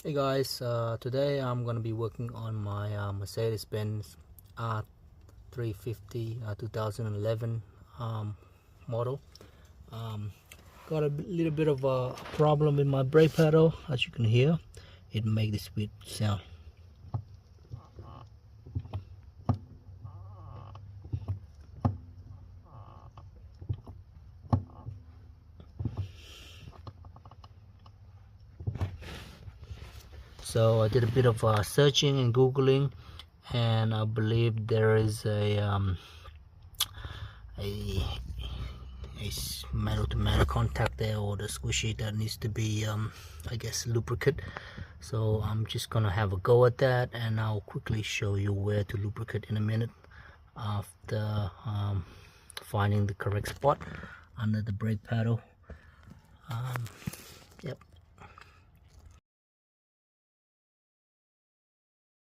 Hey guys, today I'm gonna be working on my Mercedes Benz R350 2011 model. Got a little bit of a problem with my brake pedal. As you can hear, it makes this weird sound. So I did a bit of searching and googling, and I believe there is a metal to metal contact there, or the squishy that needs to be I guess lubricate. So I'm just gonna have a go at that, and I'll quickly show you where to lubricate in a minute after finding the correct spot under the brake pedal.